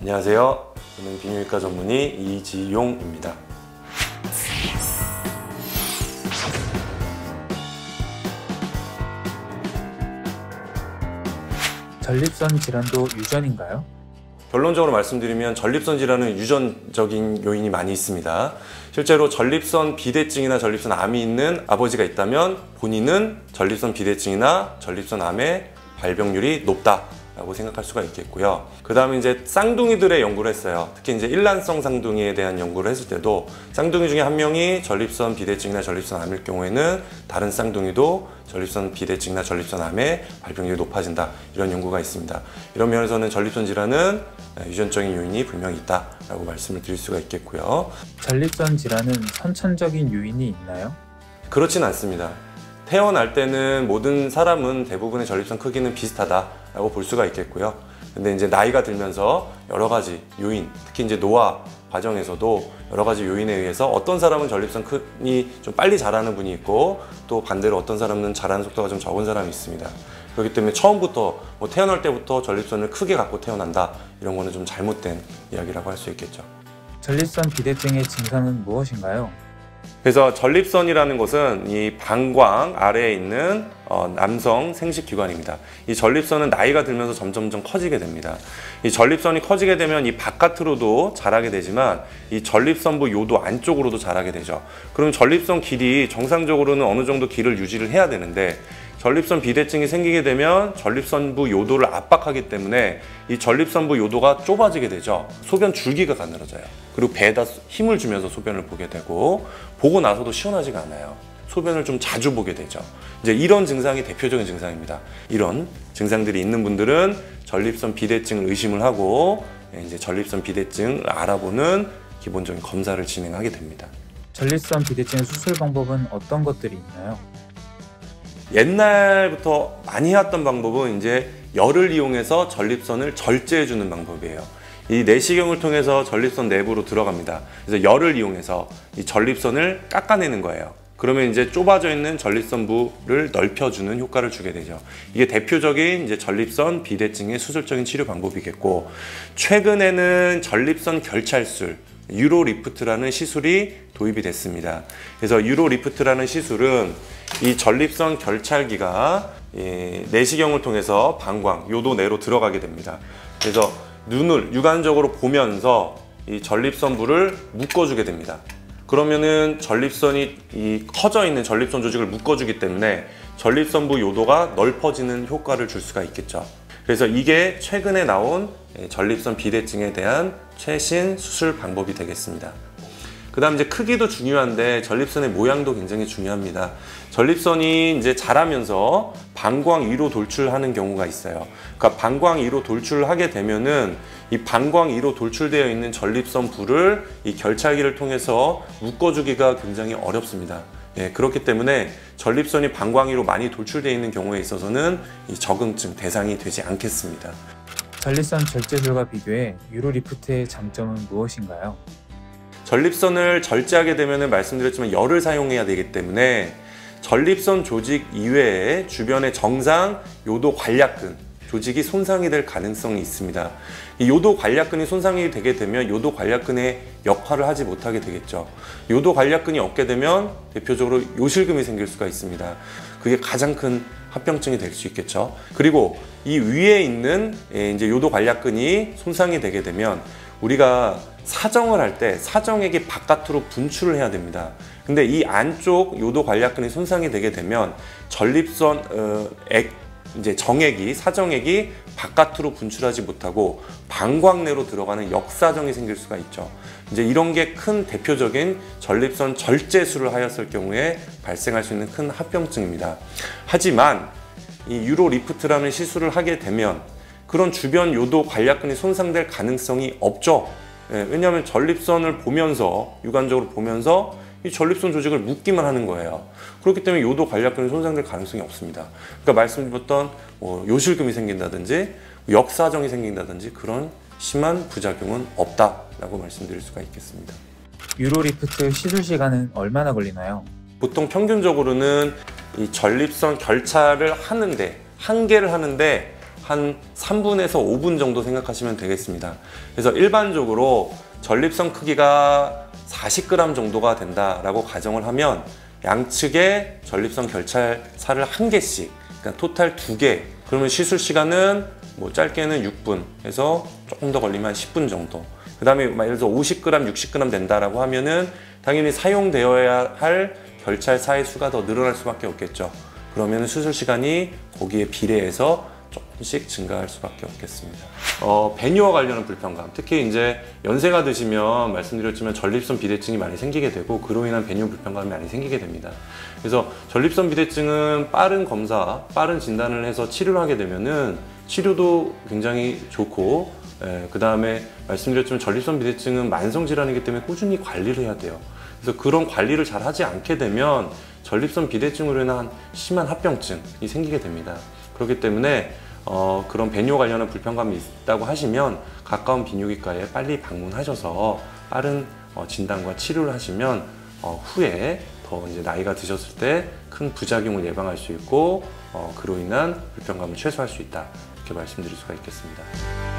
안녕하세요. 저는 비뇨기과 전문의 이지용입니다. 전립선 질환도 유전인가요? 결론적으로 말씀드리면 전립선 질환은 유전적인 요인이 많이 있습니다. 실제로 전립선 비대증이나 전립선 암이 있는 아버지가 있다면 본인은 전립선 비대증이나 전립선 암의 발병률이 높다라고 생각할 수가 있겠고요. 그 다음에 이제 쌍둥이들의 연구를 했어요. 특히 이제 일란성 쌍둥이에 대한 연구를 했을 때도 쌍둥이 중에 한 명이 전립선 비대증이나 전립선 암일 경우에는 다른 쌍둥이도 전립선 비대증이나 전립선 암의 발병률이 높아진다, 이런 연구가 있습니다. 이런 면에서는 전립선 질환은 유전적인 요인이 분명히 있다라고 말씀을 드릴 수가 있겠고요. 전립선 질환은 선천적인 요인이 있나요? 그렇진 않습니다. 태어날 때는 모든 사람은 대부분의 전립선 크기는 비슷하다라고 볼 수가 있겠고요. 근데 이제 나이가 들면서 여러 가지 요인, 특히 이제 노화 과정에서도 여러 가지 요인에 의해서 어떤 사람은 전립선 크기 좀 빨리 자라는 분이 있고, 또 반대로 어떤 사람은 자라는 속도가 좀 적은 사람이 있습니다. 그렇기 때문에 처음부터 태어날 때부터 전립선을 크게 갖고 태어난다, 이런 거는 좀 잘못된 이야기라고 할 수 있겠죠. 전립선 비대증의 증상은 무엇인가요? 그래서 전립선이라는 것은 이 방광 아래에 있는 남성 생식기관입니다. 이 전립선은 나이가 들면서 점점 커지게 됩니다. 이 전립선이 커지게 되면 이 바깥으로도 자라게 되지만 이 전립선부 요도 안쪽으로도 자라게 되죠. 그럼 전립선 길이 정상적으로는 어느 정도 길을 유지를 해야 되는데, 전립선 비대증이 생기게 되면 전립선부 요도를 압박하기 때문에 이 전립선부 요도가 좁아지게 되죠. 소변 줄기가 가늘어져요. 그리고 배에다 힘을 주면서 소변을 보게 되고, 보고 나서도 시원하지가 않아요. 소변을 좀 자주 보게 되죠. 이제 이런 증상이 대표적인 증상입니다. 이런 증상들이 있는 분들은 전립선 비대증을 의심을 하고 이제 전립선 비대증을 알아보는 기본적인 검사를 진행하게 됩니다. 전립선 비대증 수술 방법은 어떤 것들이 있나요? 옛날부터 많이 해왔던 방법은 이제 열을 이용해서 전립선을 절제해 주는 방법이에요. 이 내시경을 통해서 전립선 내부로 들어갑니다. 그래서 열을 이용해서 이 전립선을 깎아내는 거예요. 그러면 이제 좁아져 있는 전립선부를 넓혀주는 효과를 주게 되죠. 이게 대표적인 이제 전립선 비대증의 수술적인 치료 방법이겠고, 최근에는 전립선 결찰술, 유로리프트라는 시술이 도입이 됐습니다. 그래서 유로리프트라는 시술은 이 전립선 결찰기가 내시경을 통해서 방광, 요도 내로 들어가게 됩니다. 그래서 눈을 육안적으로 보면서 이 전립선부를 묶어주게 됩니다. 그러면은 전립선이 커져 있는 전립선 조직을 묶어주기 때문에 전립선부 요도가 넓어지는 효과를 줄 수가 있겠죠. 그래서 이게 최근에 나온 전립선 비대증에 대한 최신 수술 방법이 되겠습니다. 그 다음 이제 크기도 중요한데 전립선의 모양도 굉장히 중요합니다. 전립선이 이제 자라면서 방광 위로 돌출하는 경우가 있어요. 그러니까 방광 위로 돌출을 하게 되면은 이 방광 위로 돌출되어 있는 전립선 부를 이 결찰기를 통해서 묶어주기가 굉장히 어렵습니다. 그렇기 때문에 전립선이 방광 위로 많이 돌출되어 있는 경우에 있어서는 이 적응증 대상이 되지 않겠습니다. 전립선 절제술과 비교해 유로리프트의 장점은 무엇인가요? 전립선을 절제하게 되면 말씀드렸지만 열을 사용해야 되기 때문에 전립선 조직 이외에 주변의 정상 요도 관략근 조직이 손상이 될 가능성이 있습니다. 이 요도 관략근이 손상이 되게 되면 요도 관략근의 역할을 하지 못하게 되겠죠. 요도 관략근이 없게 되면 대표적으로 요실금이 생길 수가 있습니다. 그게 가장 큰 합병증이 될 수 있겠죠. 그리고 이 위에 있는 이제 요도 관략근이 손상이 되게 되면 우리가 사정을 할 때 사정액이 바깥으로 분출을 해야 됩니다. 근데 이 안쪽 요도 관략근이 손상이 되게 되면 전립선 이제 정액이, 사정액이 바깥으로 분출하지 못하고 방광내로 들어가는 역사정이 생길 수가 있죠. 이제 이런 게 큰 대표적인 전립선 절제술을 하였을 경우에 발생할 수 있는 큰 합병증입니다. 하지만 이 유로리프트라는 시술을 하게 되면 그런 주변 요도 관략근이 손상될 가능성이 없죠. 왜냐하면 전립선을 보면서, 육안적으로 보면서 이 전립선 조직을 묶기만 하는 거예요. 그렇기 때문에 요도 관략근이 손상될 가능성이 없습니다. 그러니까 말씀드렸던 요실금이 생긴다든지 역사정이 생긴다든지 그런 심한 부작용은 없다라고 말씀드릴 수가 있겠습니다. 유로리프트 시술 시간은 얼마나 걸리나요? 보통 평균적으로는 이 전립선 결찰을 하는데, 한 개를 하는데 한 3분에서 5분 정도 생각하시면 되겠습니다. 그래서 일반적으로 전립선 크기가 40g 정도가 된다라고 가정을 하면 양측에 전립선 결찰살을 1개씩, 그러니까 토탈 2개. 그러면 시술 시간은 뭐 짧게는 6분에서 조금 더 걸리면 10분 정도. 그 다음에 예를 들어서 50g, 60g 된다라고 하면은 당연히 사용되어야 할 결찰사의 수가 더 늘어날 수밖에 없겠죠. 그러면 수술 시간이 거기에 비례해서 조금씩 증가할 수밖에 없겠습니다. 배뇨와 관련한 불편감, 특히 이제 연세가 드시면 말씀드렸지만 전립선 비대증이 많이 생기게 되고 그로 인한 배뇨 불편감이 많이 생기게 됩니다. 그래서 전립선 비대증은 빠른 검사, 빠른 진단을 해서 치료를 하게 되면은 치료도 굉장히 좋고, 그 다음에 말씀드렸지만 전립선 비대증은 만성 질환이기 때문에 꾸준히 관리를 해야 돼요. 그래서 그런 관리를 잘 하지 않게 되면 전립선 비대증으로 인한 심한 합병증이 생기게 됩니다. 그렇기 때문에 그런 배뇨 관련한 불편감이 있다고 하시면 가까운 비뇨기과에 빨리 방문하셔서 빠른 진단과 치료를 하시면 후에 더 이제 나이가 드셨을 때 큰 부작용을 예방할 수 있고 그로 인한 불편감을 최소화할 수 있다, 이렇게 말씀드릴 수가 있겠습니다.